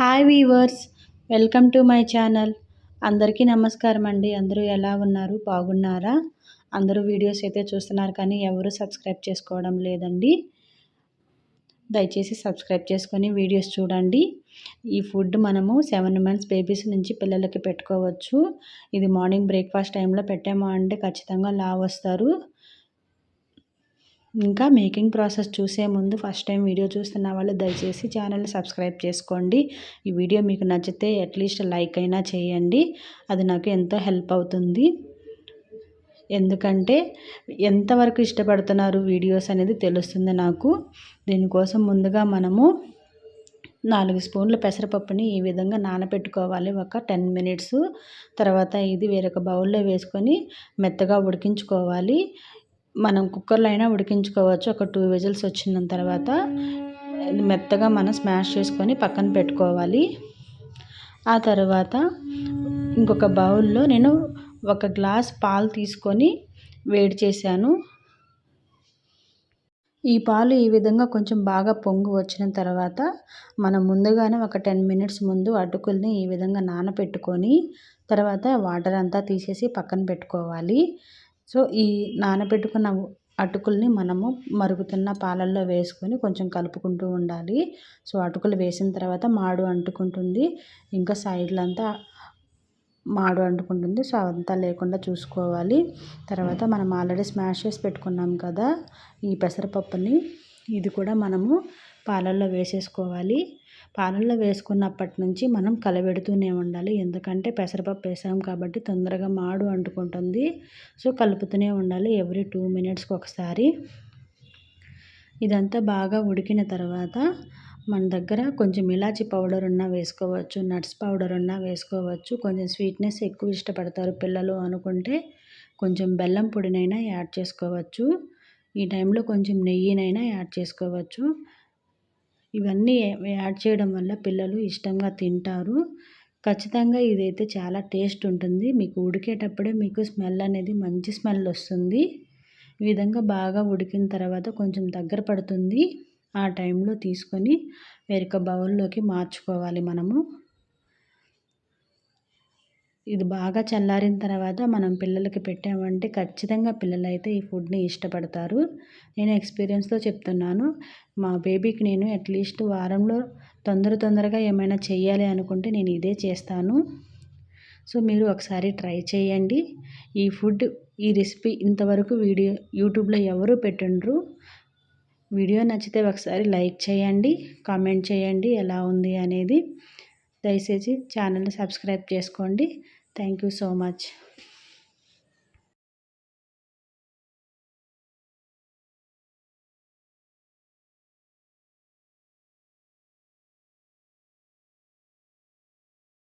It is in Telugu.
Hi weavers, welcome to my channel. అందరికీ నమస్కారం అండి. అందరూ ఎలా ఉన్నారు? బాగున్నారా? అందరూ వీడియోస్ అయితే చూస్తున్నారు కానీ ఎవరు సబ్స్క్రైబ్ చేసుకోవడం లేదండి. దయచేసి సబ్స్క్రైబ్ చేసుకొని వీడియోస్ చూడండి. ఈ ఫుడ్ మనము 7 మంత్స్ బేబీస్ నుంచి పిల్లలకి పెట్టుకోవచ్చు. ఇది మార్నింగ్ బ్రేక్ఫాస్ట్ టైంలో పెట్టాము అంటే ఖచ్చితంగా లావు వస్తారు. ఇంకా మేకింగ్ ప్రాసెస్ చూసే ముందు ఫస్ట్ టైం వీడియో చూస్తున్న వాళ్ళు దయచేసి ఛానల్ని సబ్స్క్రైబ్ చేసుకోండి. ఈ వీడియో మీకు నచ్చితే అట్లీస్ట్ లైక్ అయినా చేయండి. అది నాకు ఎంతో హెల్ప్ అవుతుంది. ఎందుకంటే ఎంతవరకు ఇష్టపడుతున్నారు వీడియోస్ అనేది తెలుస్తుంది నాకు. దీనికోసం ముందుగా మనము 4 స్పూన్ల పెసరపప్పుని ఈ విధంగా నానబెట్టుకోవాలి ఒక 10 మినిట్స్. తర్వాత ఇది వేరొక బౌల్లో వేసుకొని మెత్తగా ఉడికించుకోవాలి. మనం కుక్కర్లో అయినా ఉడికించుకోవచ్చు. ఒక 2 విజిల్స్ వచ్చిన తర్వాత మెత్తగా మనం స్మాష్ చేసుకొని పక్కన పెట్టుకోవాలి. ఆ తర్వాత ఇంకొక బౌల్లో నేను 1 గ్లాస్ పాలు తీసుకొని వేడి చేశాను. ఈ పాలు ఈ విధంగా కొంచెం బాగా పొంగు వచ్చిన తర్వాత మనం ముందుగానే ఒక 10 మినిట్స్ ముందు అటుకుల్ని ఈ విధంగా నానబెట్టుకొని తర్వాత వాటర్ అంతా తీసేసి పక్కన పెట్టుకోవాలి. సో ఈ నానబెట్టుకున్న అటుకుల్ని మనము మరుగుతున్న పాలల్లో వేసుకొని కొంచెం కలుపుకుంటూ ఉండాలి. సో అటుకులు వేసిన తర్వాత మాడు అంటుకుంటుంది, ఇంకా సైడ్లంతా మాడు అంటుకుంటుంది. సో అవంతా లేకుండా చూసుకోవాలి. తర్వాత మనం ఆల్రెడీ స్మాష్ చేసి పెట్టుకున్నాం కదా ఈ పెసరపప్పుని, ఇది కూడా మనము పాలల్లో వేసేసుకోవాలి. పాలల్లో వేసుకున్నప్పటి నుంచి మనం కలబెడుతూనే ఉండాలి. ఎందుకంటే పెసరపప్పు వేసాం కాబట్టి తొందరగా మాడు అంటుకుంటుంది. సో కలుపుతూనే ఉండాలి ఎవ్రీ 2 మినిట్స్కి ఒకసారి. ఇదంతా బాగా ఉడికిన తర్వాత మన దగ్గర కొంచెం ఇలాచీ పౌడర్ ఉన్నా వేసుకోవచ్చు, నట్స్ పౌడర్ ఉన్నా వేసుకోవచ్చు. కొంచెం స్వీట్నెస్ ఎక్కువ ఇష్టపడతారు పిల్లలు అనుకుంటే కొంచెం బెల్లం పొడినైనా యాడ్ చేసుకోవచ్చు. ఈ టైంలో కొంచెం నెయ్యినైనా యాడ్ చేసుకోవచ్చు. ఇవన్నీ యాడ్ చేయడం వల్ల పిల్లలు ఇష్టంగా తింటారు. ఖచ్చితంగా ఇదైతే చాలా టేస్ట్ ఉంటుంది. మీకు ఉడికేటప్పుడే మీకు స్మెల్ అనేది మంచి స్మెల్ వస్తుంది. ఈ విధంగా బాగా ఉడికిన తర్వాత కొంచెం దగ్గర పడుతుంది. ఆ టైంలో తీసుకొని వేరొక బౌల్లోకి మార్చుకోవాలి మనము. ఇది బాగా చల్లారిన తర్వాత మనం పిల్లలకి పెట్టామంటే ఖచ్చితంగా పిల్లలైతే ఈ ఫుడ్ని ఇష్టపడతారు. నేను ఎక్స్పీరియన్స్తో చెప్తున్నాను. మా బేబీకి నేను అట్లీస్ట్ వారంలో తొందరగా ఏమైనా చెయ్యాలి అనుకుంటే నేను ఇదే చేస్తాను. సో మీరు ఒకసారి ట్రై చేయండి. ఈ రెసిపీ ఇంతవరకు యూట్యూబ్లో ఎవరు పెట్టండ్రు. వీడియో నచ్చితే ఒకసారి లైక్ చేయండి, కామెంట్ చేయండి ఎలా ఉంది అనేది. దయచేసి ఛానల్ని సబ్స్క్రైబ్ చేసుకోండి. Thank you so much.